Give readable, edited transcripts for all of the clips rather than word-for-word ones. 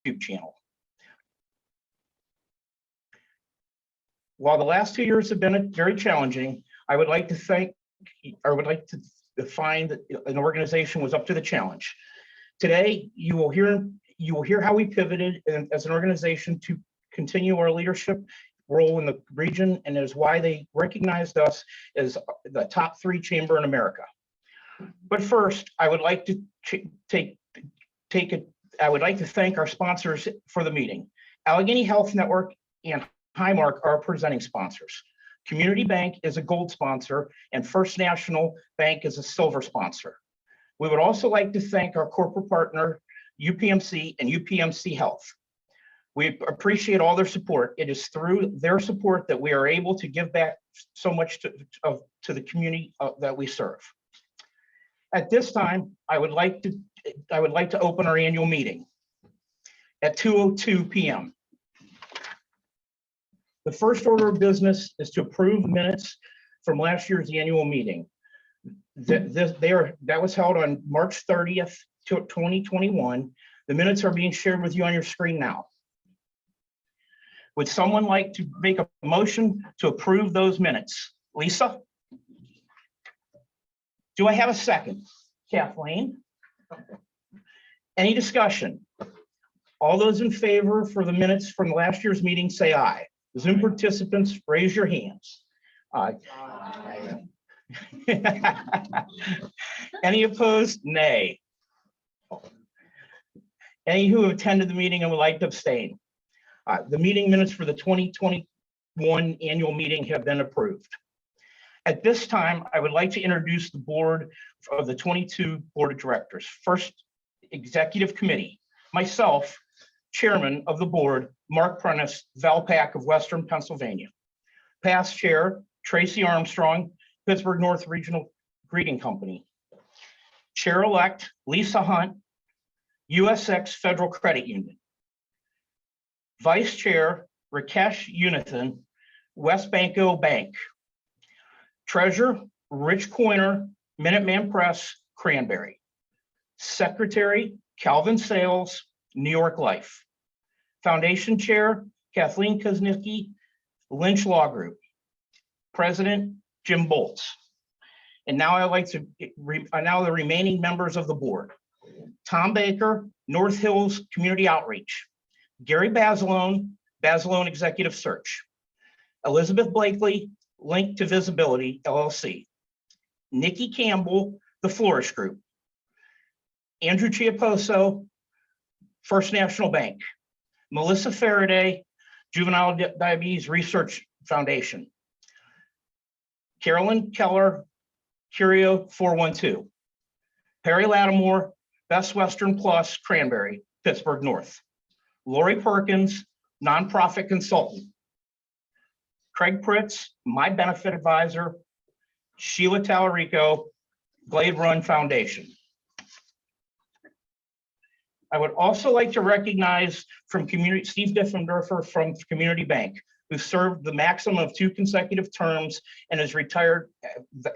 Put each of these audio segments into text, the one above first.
YouTube channel. While the last 2 years have been very challenging, I would like to find that an organization was up to the challenge. Today, you will hear how we pivoted as an organization to continue our leadership role in the region, and is why they recognized us as the top 3 chamber in America. But first, I would like to thank our sponsors for the meeting. Allegheny Health Network and Highmark are presenting sponsors. Community Bank is a gold sponsor, and First National Bank is a silver sponsor. We would also like to thank our corporate partner, UPMC and UPMC Health. We appreciate all their support. It is through their support that we are able to give back so much to the community that we serve. At this time, I would like to open our annual meeting at 2:02 p.m. The first order of business is to approve minutes from last year's annual meeting. That was held on March 30th, 2021. The minutes are being shared with you on your screen now. Would someone like to make a motion to approve those minutes? Lisa? Do I have a second? Kathleen? Any discussion? All those in favor for the minutes from last year's meeting say aye. Zoom participants, raise your hands. Aye. Any opposed? Nay. Any who have attended the meeting and would like to abstain? The meeting minutes for the 2021 annual meeting have been approved. At this time, I would like to introduce the board of the 22 board of directors. First, executive committee. Myself, chairman of the board, Mark Prentice, Valpak of Western Pennsylvania. Past chair, Tracy Armstrong, Pittsburgh North Regional Greeting Company. Chair-elect, Lisa Hunt, USX Federal Credit Union. Vice Chair, Rakesh Unithan, West Banco Bank. Treasurer, Rich Coiner, Minuteman Press, Cranberry. Secretary, Calvin Sales, New York Life. Foundation Chair, Kathleen Kuznicki, Lynch Law Group. President, Jim Bolts. And now I'd like to, now the remaining members of the board. Tom Baker, North Hills Community Outreach. Gary Basilone, Basilone Executive Search. Elizabeth Blakely, Link to Visibility, LLC. Nikki Campbell, The Flourish Group. Andrew Chiaposo, First National Bank. Melissa Faraday, Juvenile Diabetes Research Foundation. Carolyn Keller, Curio 412. Perry Lattimore, Best Western Plus, Cranberry, Pittsburgh North. Lori Perkins, nonprofit consultant. Craig Pritz, my benefit advisor. Sheila Tallarico, Glade Run Foundation. I would also like to recognize from Steve Diffendorfer from Community Bank, who served the maximum of 2 consecutive terms and is retired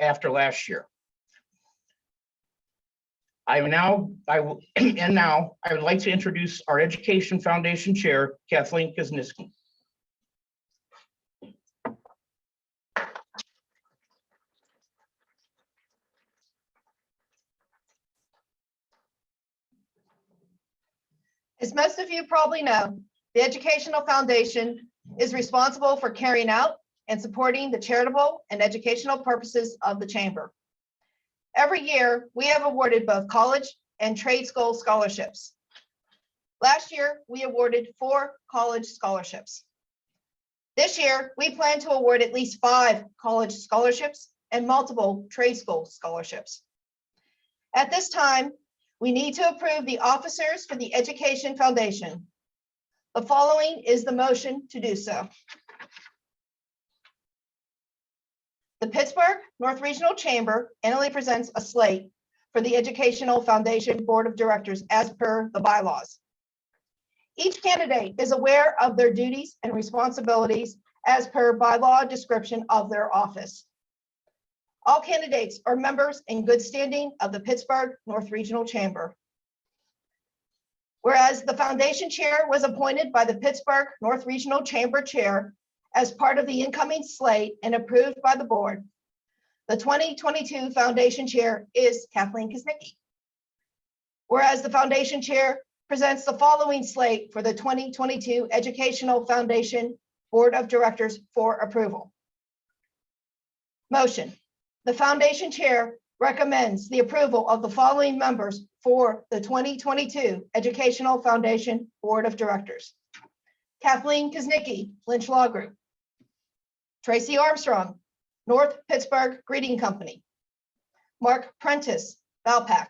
after last year. I would like to introduce our Education Foundation Chair, Kathleen Kuznicki. As most of you probably know, the Educational Foundation is responsible for carrying out and supporting the charitable and educational purposes of the Chamber. Every year, we have awarded both college and trade school scholarships. Last year, we awarded 4 college scholarships. This year, we plan to award at least 5 college scholarships and multiple trade school scholarships. At this time, we need to approve the officers for the Education Foundation. The following is the motion to do so. The Pittsburgh North Regional Chamber annually presents a slate for the Educational Foundation Board of Directors as per the bylaws. Each candidate is aware of their duties and responsibilities as per bylaw description of their office. All candidates are members in good standing of the Pittsburgh North Regional Chamber. Whereas the foundation chair was appointed by the Pittsburgh North Regional Chamber Chair as part of the incoming slate and approved by the board, the 2022 foundation chair is Kathleen Kuznicki. Whereas the foundation chair presents the following slate for the 2022 Educational Foundation Board of Directors for approval. Motion. The foundation chair recommends the approval of the following members for the 2022 Educational Foundation Board of Directors. Kathleen Kuznicki, Lynch Law Group. Tracy Armstrong, North Pittsburgh Greeting Company. Mark Prentice, Valpak.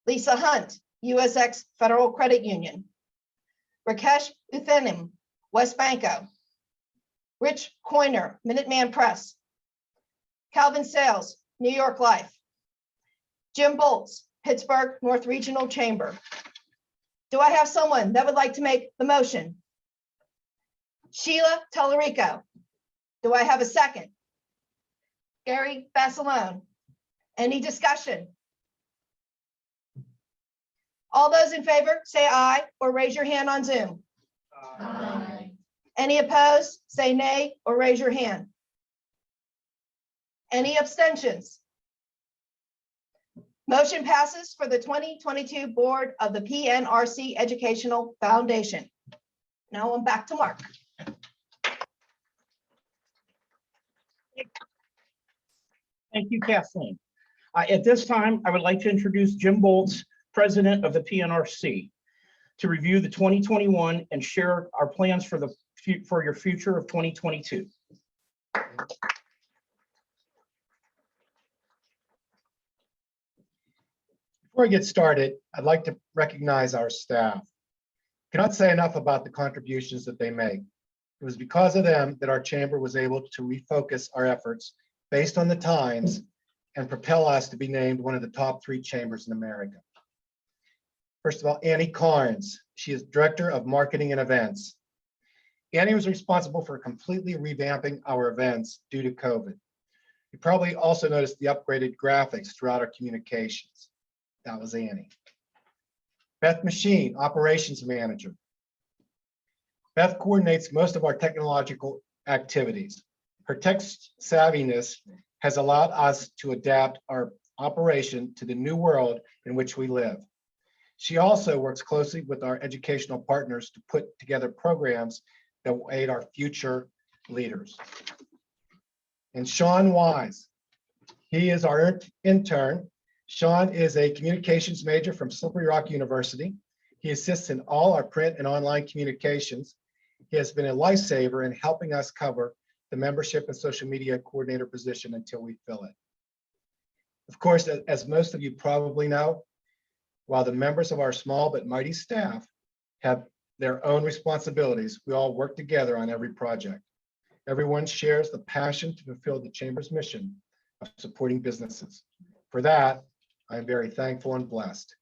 Lisa Hunt, USX Federal Credit Union. Rakesh Uthenim, West Banco. Rich Coiner, Minuteman Press. Calvin Sales, New York Life. Jim Bolts, Pittsburgh North Regional Chamber. Do I have someone that would like to make the motion? Sheila Tellerico. Do I have a second? Gary Basilone. Any discussion? All those in favor, say aye or raise your hand on Zoom. Aye. Any opposed, say nay or raise your hand. Any abstentions? Motion passes for the 2022 Board of the PNRC Educational Foundation. Now I'm back to Mark. Thank you, Kathleen. At this time, I would like to introduce Jim Bolts, President of the PNRC, to review the 2021 and share our plans for your future of 2022. Before I get started, I'd like to recognize our staff. Cannot say enough about the contributions that they make. It was because of them that our chamber was able to refocus our efforts based on the times and propel us to be named one of the top 3 chambers in America. First of all, Annie Carnes. She is Director of Marketing and Events. Annie was responsible for completely revamping our events due to COVID. You probably also noticed the upgraded graphics throughout our communications. That was Annie. Beth Machine, Operations Manager. Beth coordinates most of our technological activities. Her tech savviness has allowed us to adapt our operation to the new world in which we live. She also works closely with our educational partners to put together programs that will aid our future leaders. And Sean Wise, he is our intern. Sean is a communications major from Slippery Rock University. He assists in all our print and online communications. He has been a lifesaver in helping us cover the membership and social media coordinator position until we fill it. Of course, as most of you probably know, while the members of our small but mighty staff have their own responsibilities, we all work together on every project. Everyone shares the passion to fulfill the Chamber's mission of supporting businesses. For that, I'm very thankful and blessed.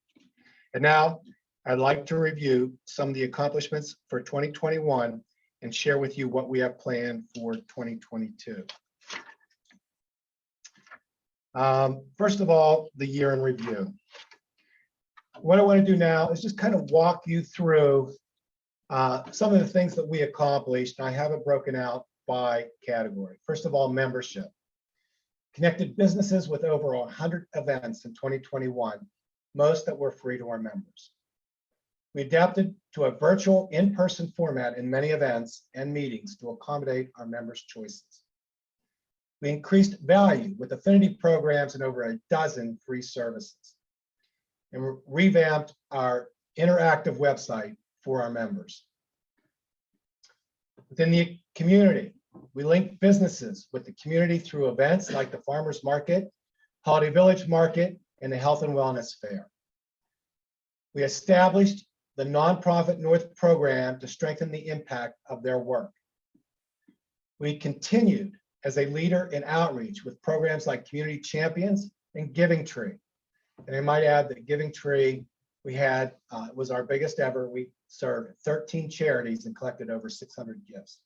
And now I'd like to review some of the accomplishments for 2021 and share with you what we have planned for 2022. First of all, the year in review. What I want to do now is just kind of walk you through some of the things that we accomplished. I have it broken out by category. First of all, membership. Connected businesses with over 100 events in 2021, most that were free to our members. We adapted to a virtual in-person format in many events and meetings to accommodate our members' choices. We increased value with affinity programs and over a dozen free services. And revamped our interactive website for our members. Within the community, we linked businesses with the community through events like the Farmers Market, Holiday Village Market, and the Health and Wellness Fair. We established the Nonprofit North program to strengthen the impact of their work. We continued as a leader in outreach with programs like Community Champions and Giving Tree. And I might add that Giving Tree we had was our biggest ever. We served 13 charities and collected over 600 gifts.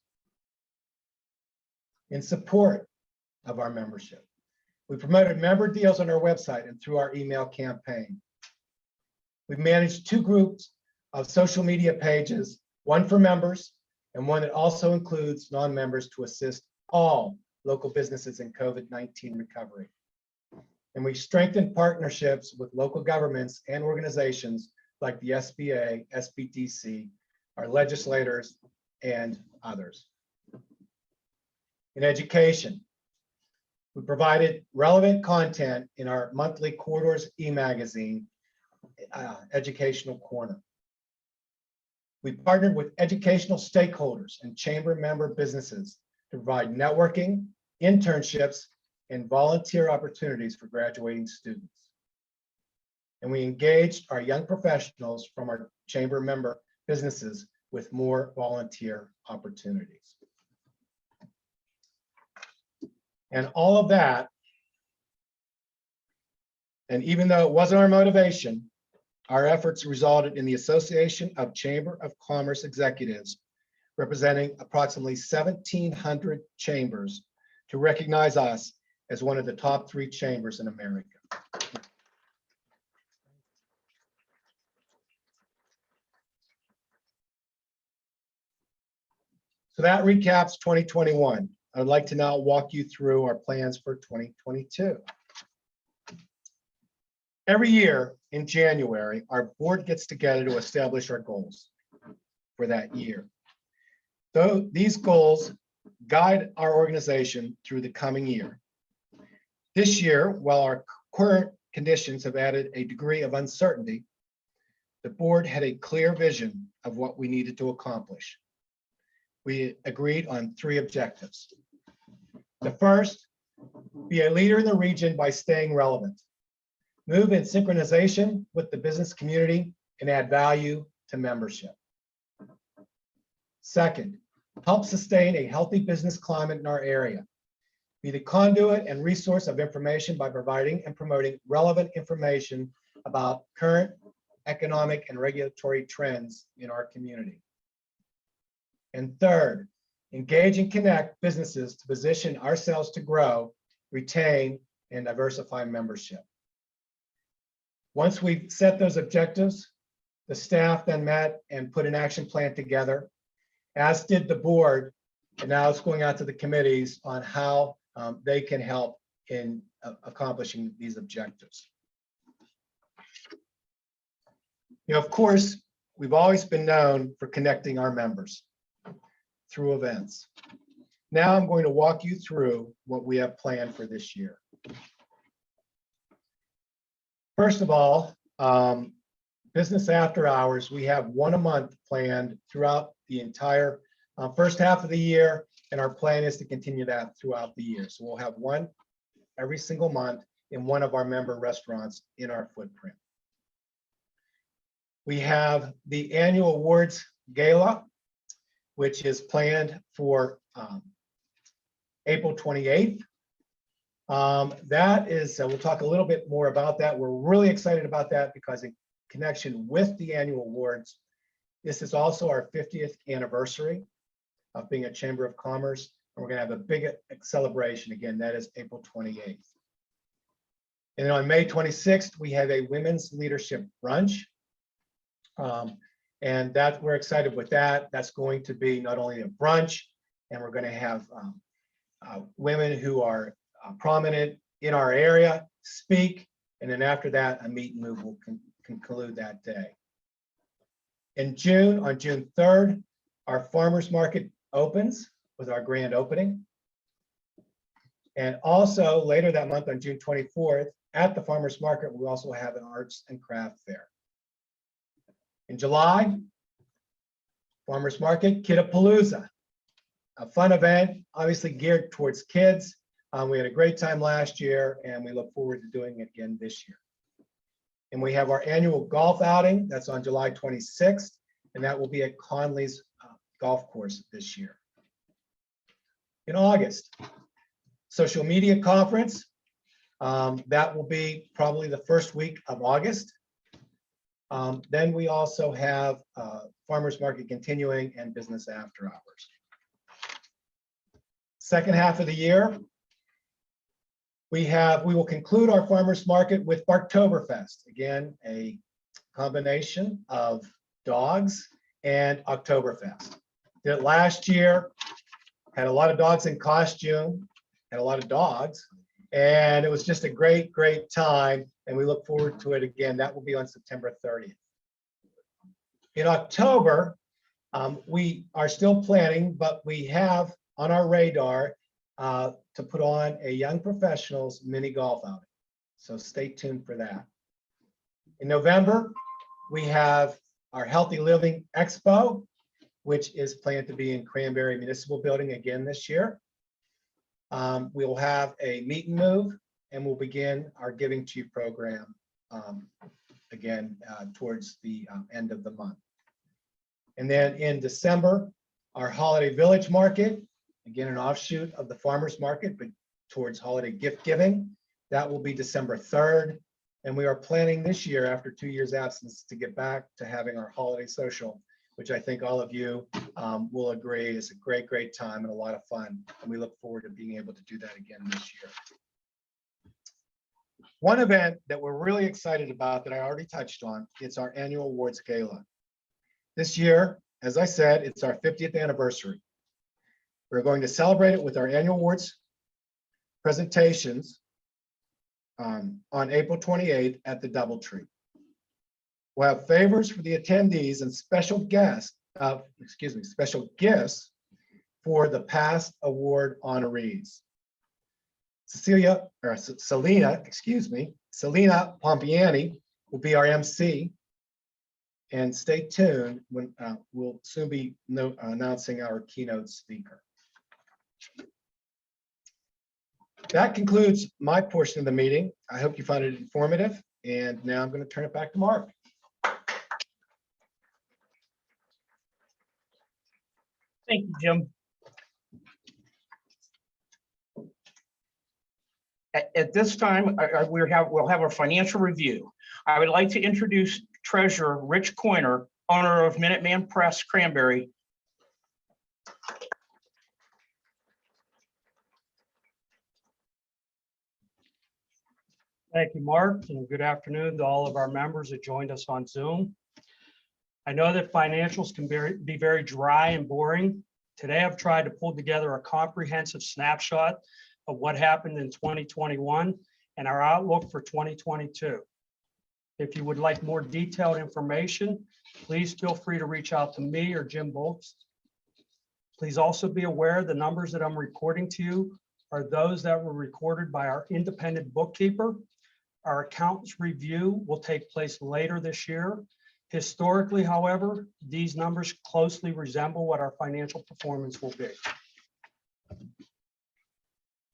In support of our membership, we promoted member deals on our website and through our email campaign. We managed 2 groups of social media pages, one for members and one that also includes non-members to assist all local businesses in COVID-19 recovery. And we strengthened partnerships with local governments and organizations like the SBA, SBDC, our legislators, and others. In education, we provided relevant content in our monthly Corridors e-magazine, Educational Corner. We partnered with educational stakeholders and chamber member businesses to provide networking, internships, and volunteer opportunities for graduating students. And we engaged our young professionals from our chamber member businesses with more volunteer opportunities. And all of that, and even though it wasn't our motivation, our efforts resulted in the Association of Chamber of Commerce Executives, representing approximately 1,700 chambers, to recognize us as one of the top 3 chambers in America. So that recaps 2021. I'd like to now walk you through our plans for 2022. Every year in January, our board gets together to establish our goals for that year. Though these goals guide our organization through the coming year. This year, while our current conditions have added a degree of uncertainty, the board had a clear vision of what we needed to accomplish. We agreed on 3 objectives. The first, be a leader in the region by staying relevant. Move in synchronization with the business community and add value to membership. Second, help sustain a healthy business climate in our area. Be the conduit and resource of information by providing and promoting relevant information about current economic and regulatory trends in our community. And third, engage and connect businesses to position ourselves to grow, retain, and diversify membership. Once we set those objectives, the staff then met and put an action plan together, as did the board, and now it's going out to the committees on how they can help in accomplishing these objectives. You know, of course, we've always been known for connecting our members through events. Now I'm going to walk you through what we have planned for this year. First of all, business after hours, we have 1 a month planned throughout the entire first half of the year, and our plan is to continue that throughout the year. So we'll have 1 every single month in one of our member restaurants in our footprint. We have the Annual Awards Gala, which is planned for April 28th. That is, we'll talk a little bit more about that. We're really excited about that because in connection with the annual awards, this is also our 50th anniversary of being a Chamber of Commerce. And we're going to have a big celebration. Again, that is April 28th. And then on May 26th, we have a women's leadership brunch. And that we're excited with that. That's going to be not only a brunch, and we're going to have women who are prominent in our area speak, and then after that, a meet and move will conclude that day. In June, on June 3rd, our farmers market opens with our grand opening. And also later that month on June 24th, at the farmers market, we also have an arts and craft fair. In July, farmers market, Kidapalooza, a fun event, obviously geared towards kids. We had a great time last year, and we look forward to doing it again this year. And we have our annual golf outing. That's on July 26th, and that will be at Conley's golf course this year. In August, social media conference. That will be probably the first week of August. Then we also have farmers market continuing and business after hours. Second half of the year, we will conclude our farmers market with Barktoberfest. Again, a combination of dogs and Oktoberfest. Did it last year, had a lot of dogs in costume, had a lot of dogs, and it was just a great, great time. And we look forward to it again. That will be on September 30th. In October, we are still planning, but we have on our radar to put on a young professionals mini golf outing. So stay tuned for that. In November, we have our Healthy Living Expo, which is planned to be in Cranberry Municipal Building again this year. We will have a meet and move, and we'll begin our Giving to You program again towards the end of the month. And then in December, our Holiday Village Market, again, an offshoot of the Farmers Market, but towards holiday gift giving. That will be December 3rd. And we are planning this year, after 2 years absence, to get back to having our holiday social, which I think all of you will agree is a great, great time and a lot of fun. And we look forward to being able to do that again this year. One event that we're really excited about that I already touched on, it's our Annual Awards Gala. This year, as I said, it's our 50th anniversary. We're going to celebrate it with our annual awards presentations on April 28th at the DoubleTree. We'll have favors for the attendees and special guests, special gifts for the past award honorees. Selena Pompiani will be our MC. And stay tuned when we'll soon be announcing our keynote speaker. That concludes my portion of the meeting. I hope you found it informative. And now I'm going to turn it back to Mark. Thank you, Jim. At this time, we'll have our financial review. I would like to introduce Treasurer Rich Coiner, owner of Minuteman Press, Cranberry. Thank you, Mark, and good afternoon to all of our members that joined us on Zoom. I know that financials can be very dry and boring. Today, I've tried to pull together a comprehensive snapshot of what happened in 2021 and our outlook for 2022. If you would like more detailed information, please feel free to reach out to me or Jim Bolts. Please also be aware the numbers that I'm reporting to you are those that were recorded by our independent bookkeeper. Our accountant's review will take place later this year. Historically, however, these numbers closely resemble what our financial performance will be.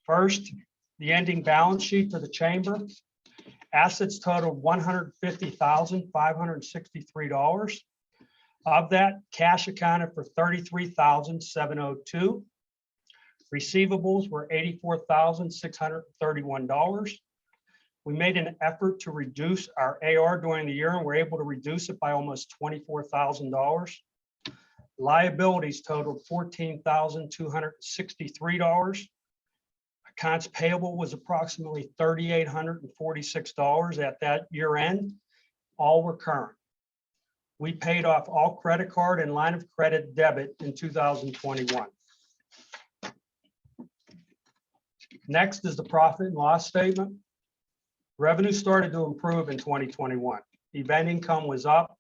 First, the ending balance sheet for the chamber. Assets totaled $150,563. Of that, cash accounted for $33,702. Receivables were $84,631. We made an effort to reduce our AR during the year and we're able to reduce it by almost $24,000. Liabilities totaled $14,263. Accounts payable was approximately $3,846 at that year end. All were current. We paid off all credit card and line of credit debit in 2021. Next is the profit and loss statement. Revenue started to improve in 2021. Event income was up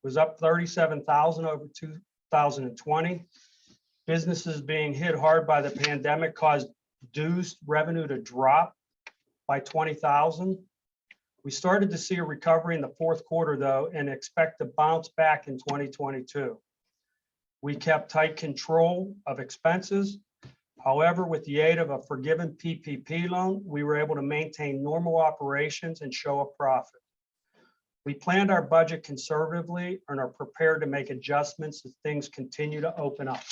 37,000 over 2020. Businesses being hit hard by the pandemic caused dues revenue to drop by 20,000. We started to see a recovery in the fourth quarter though, and expect to bounce back in 2022. We kept tight control of expenses. However, with the aid of a forgiven PPP loan, we were able to maintain normal operations and show a profit. We planned our budget conservatively and are prepared to make adjustments as things continue to open up.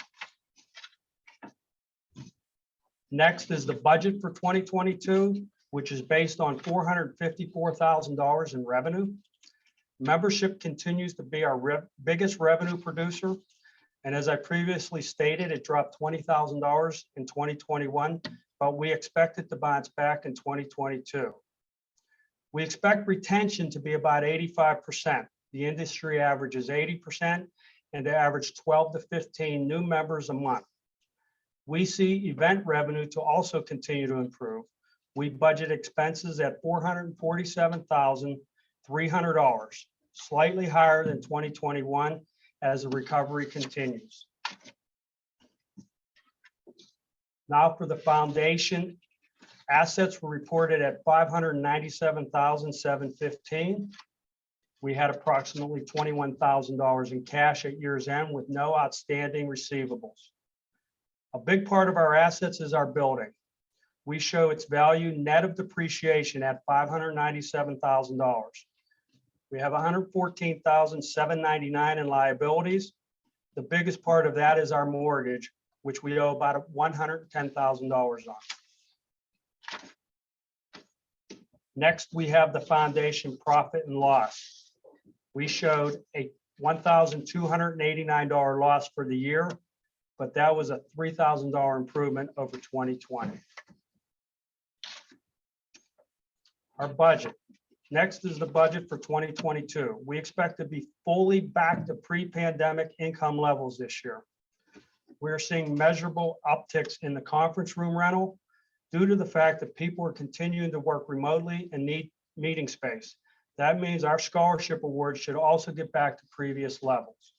Next is the budget for 2022, which is based on $454,000 in revenue. Membership continues to be our biggest revenue producer. And as I previously stated, it dropped $20,000 in 2021, but we expect it to bounce back in 2022. We expect retention to be about 85%. The industry average is 80%, and they average 12 to 15 new members a month. We see event revenue to also continue to improve. We budget expenses at $447,300, slightly higher than 2021 as the recovery continues. Now for the foundation, assets were reported at $597,715. We had approximately $21,000 in cash at year's end with no outstanding receivables. A big part of our assets is our building. We show its value net of depreciation at $597,000. We have $114,799 in liabilities. The biggest part of that is our mortgage, which we owe about $110,000 on. Next, we have the foundation profit and loss. We showed a $1,289 loss for the year, but that was a $3,000 improvement over 2020. Our budget. Next is the budget for 2022. We expect to be fully back to pre-pandemic income levels this year. We're seeing measurable upticks in the conference room rental due to the fact that people are continuing to work remotely and need meeting space. That means our scholarship awards should also get back to previous levels.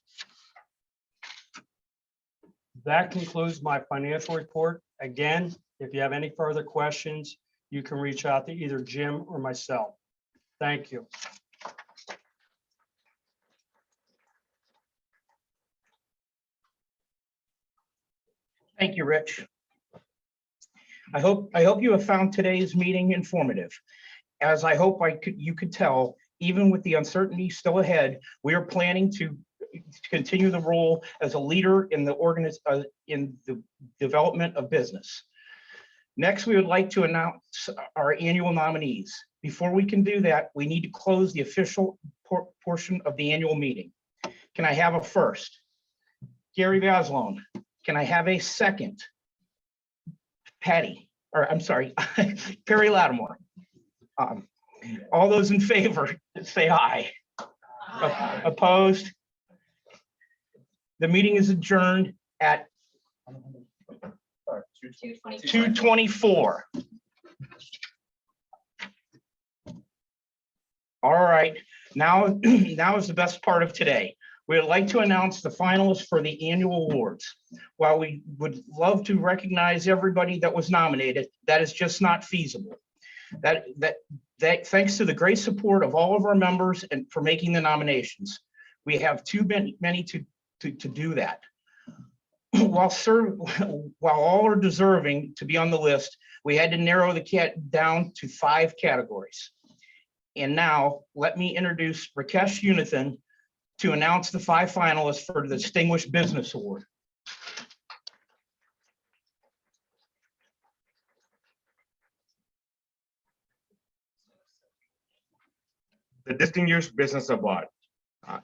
That concludes my financial report. Again, if you have any further questions, you can reach out to either Jim or myself. Thank you. Thank you, Rich. I hope you have found today's meeting informative. As I hope you could tell, even with the uncertainty still ahead, we are planning to continue the role as a leader in the development of business. Next, we would like to announce our annual nominees. Before we can do that, we need to close the official portion of the annual meeting. Can I have a first? Gary Vaslone. Can I have a second? Perry Lattimore. All those in favor, say aye. Aye. Opposed? The meeting is adjourned at 2:24. All right, now is the best part of today. We would like to announce the finalists for the annual awards. While we would love to recognize everybody that was nominated, that is just not feasible. That thanks to the great support of all of our members and for making the nominations. We have too many to do that. While all are deserving to be on the list, we had to narrow the down to 5 categories. And now let me introduce Rakesh Unithan to announce the 5 finalists for the Distinguished Business Award. The Distinguished Business Award,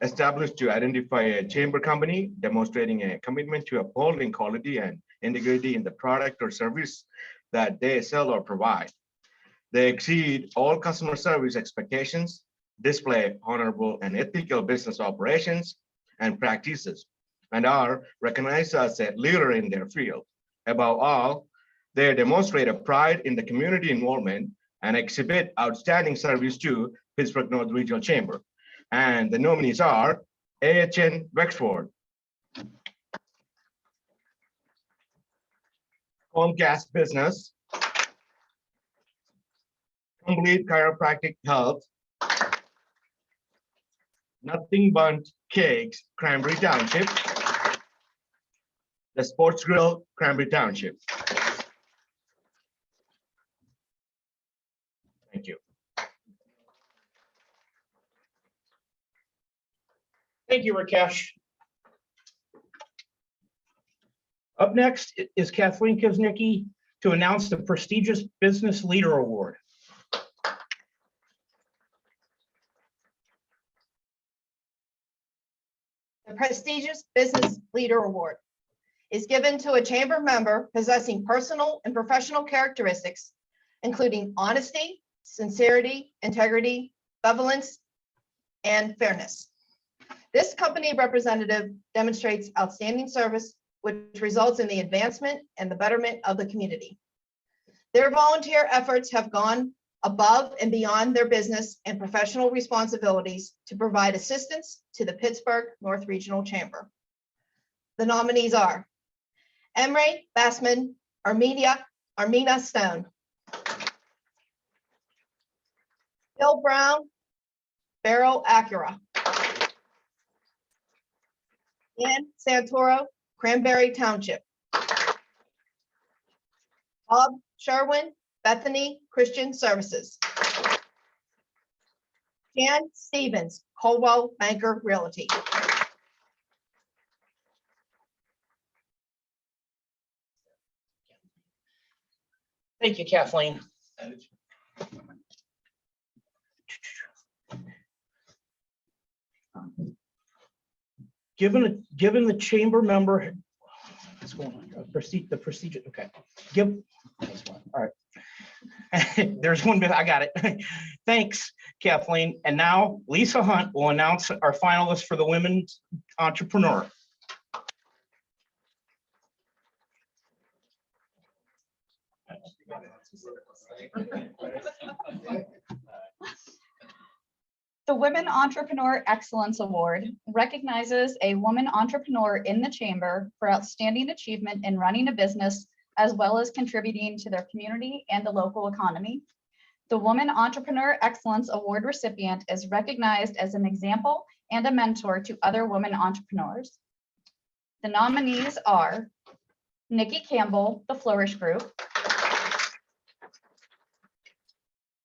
established to identify a chamber company demonstrating a commitment to upholding quality and integrity in the product or service that they sell or provide. They exceed all customer service expectations, display honorable and ethical business operations and practices, and are recognized as a leader in their field. Above all, they demonstrate a pride in the community involvement and exhibit outstanding service to Pittsburgh North Regional Chamber. And the nominees are AHN Wexford, Comcast Business, Complete Chiropractic Health, Nothing But Cakes, Cranberry Township, the Sports Grill, Cranberry Township. Thank you. Thank you, Rakesh. Up next is Kathleen Kuznicki to announce the prestigious Business Leader Award. The prestigious Business Leader Award is given to a chamber member possessing personal and professional characteristics, including honesty, sincerity, integrity, benevolence, and fairness. This company representative demonstrates outstanding service, which results in the advancement and the betterment of the community. Their volunteer efforts have gone above and beyond their business and professional responsibilities to provide assistance to the Pittsburgh North Regional Chamber. The nominees are Emre Bassman, Armina Stone, Bill Brown, Beryl Acura, Ann Santoro, Cranberry Township, Bob Sherwin, Bethany Christian Services, Jan Stevens, Coldwell Banker Realty. Thank you, Kathleen. Given the chamber member, what's going on? The procedure, okay. All right. There's one bit, I got it. Thanks, Kathleen. And now Lisa Hunt will announce our finalists for the Women's Entrepreneur. The Women Entrepreneur Excellence Award recognizes a woman entrepreneur in the chamber for outstanding achievement in running a business, as well as contributing to their community and the local economy. The Woman Entrepreneur Excellence Award recipient is recognized as an example and a mentor to other women entrepreneurs. The nominees are Nikki Campbell, The Flourish Group,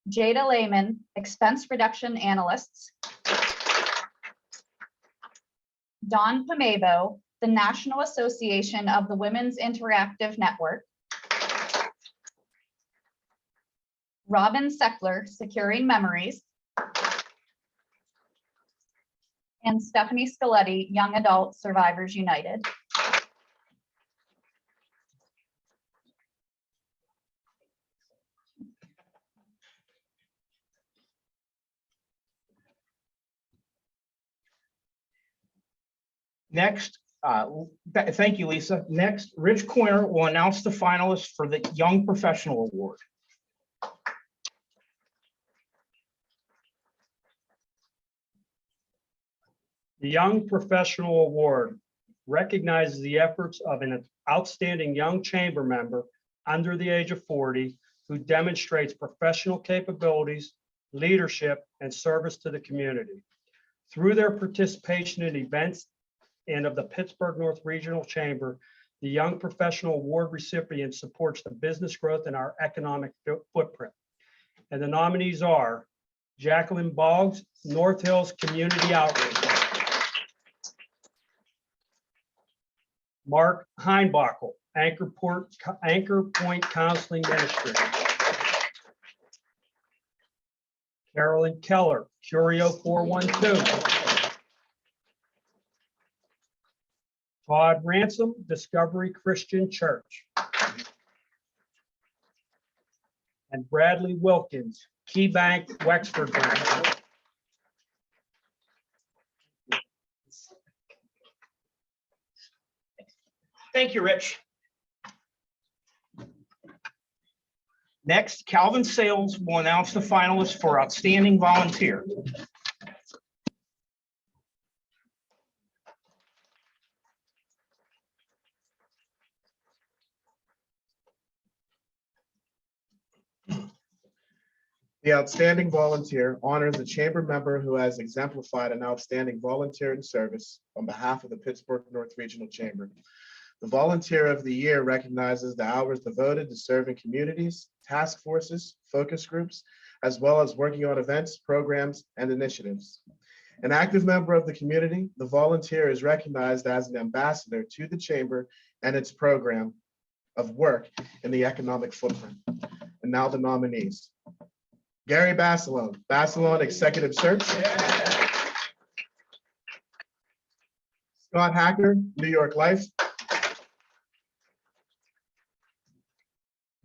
Jada Lehman, Expense Reduction Analysts, Dawn Pomebo, the National Association of the Women's Interactive Network, Robin Seckler, Securing Memories, and Stephanie Scaletti, Young Adult Survivors United. Next, thank you, Lisa. Next, Rich Coiner will announce the finalists for the Young Professional Award. The Young Professional Award recognizes the efforts of an outstanding young chamber member under the age of 40 who demonstrates professional capabilities, leadership, and service to the community. Through their participation in events and of the Pittsburgh North Regional Chamber, the Young Professional Award recipient supports the business growth in our economic footprint. And the nominees are Jacqueline Boggs, North Hills Community Outreach, Mark Heinbachel, Anchor Point Counseling Ministry, Carolyn Keller, Curio 412, Todd Ransom, Discovery Christian Church, and Bradley Wilkins, Key Bank, Wexford branch. Thank you, Rich. Next, Calvin Sales will announce the finalists for Outstanding Volunteer. The Outstanding Volunteer honors a chamber member who has exemplified an outstanding volunteering service on behalf of the Pittsburgh North Regional Chamber. The Volunteer of the Year recognizes the hours devoted to serving communities, task forces, focus groups, as well as working on events, programs, and initiatives. An active member of the community, the volunteer is recognized as an ambassador to the chamber and its program of work in the economic footprint. And now the nominees. Gary Bassalone Executive Search. Scott Hacker, New York Life.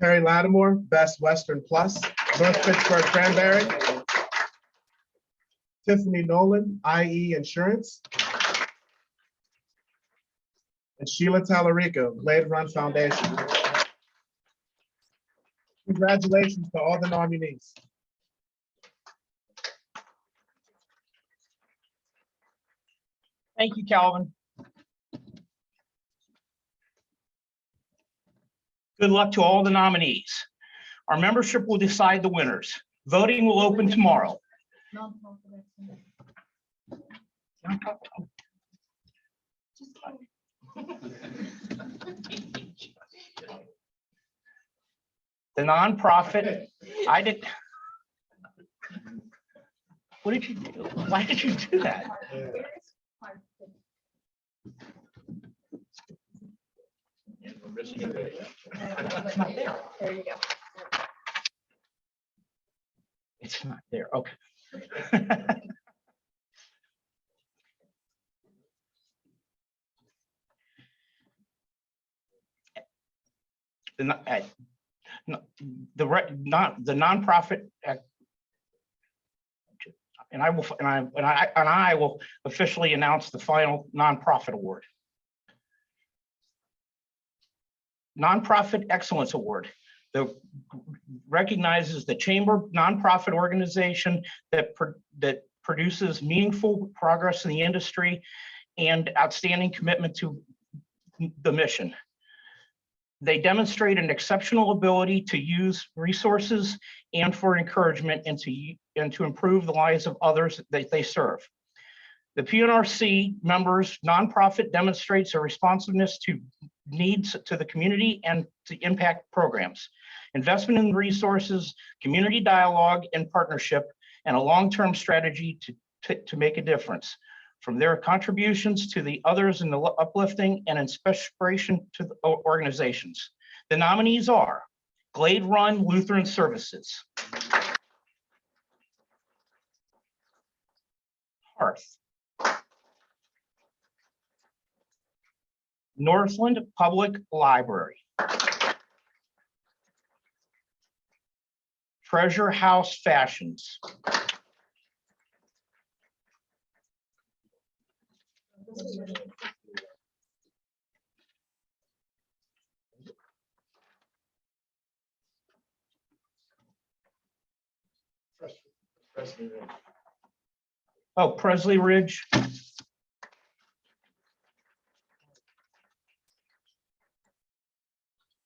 Terry Lattimore, Best Western Plus, North Pittsburgh Cranberry. Tiffany Nolan, IE Insurance. and Sheila Tallarico, Glade Run Foundation. Congratulations to all the nominees. Thank you, Calvin. Good luck to all the nominees. Our membership will decide the winners. Voting will open tomorrow. The nonprofit, I did. What did you do? Why did you do that? It's not there. There you go. It's not there. Okay. The no- no- the re- not the nonprofit and I will officially announce the final nonprofit award. Nonprofit Excellence Award. The recognizes the chamber nonprofit organization that produces meaningful progress in the industry and outstanding commitment to the mission. They demonstrate an exceptional ability to use resources and for encouragement and to improve the lives of others that they serve. The PNRC members nonprofit demonstrates a responsiveness to needs to the community and to impact programs, investment in resources, community dialogue and partnership, and a long-term strategy to make a difference. From their contributions to the others in the uplifting and inspiration to the organizations. The nominees are Glade Run Lutheran Services, Hearth, Northland Public Library, Treasure House Fashions, Presley Ridge,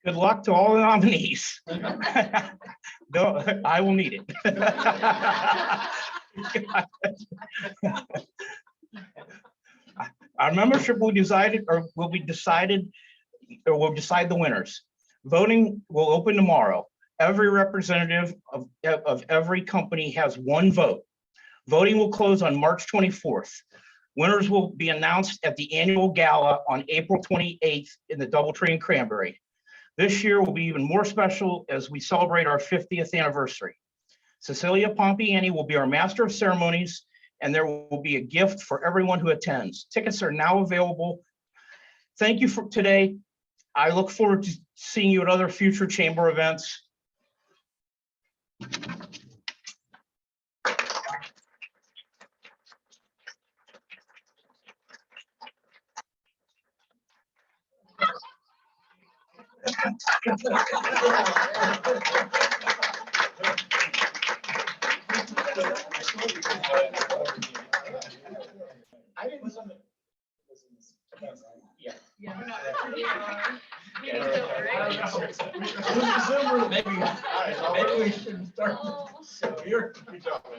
good luck to all the nominees. No, I will need it. Our membership will decide the winners. Voting will open tomorrow. Every representative of every company has one vote. Voting will close on March 24th. Winners will be announced at the annual gala on April 28th in the DoubleTree in Cranberry. This year will be even more special as we celebrate our 50th anniversary. Cecilia Pompiani will be our master of ceremonies, and there will be a gift for everyone who attends. Tickets are now available. Thank you for today. I look forward to seeing you at other future chamber events. Maybe we shouldn't start.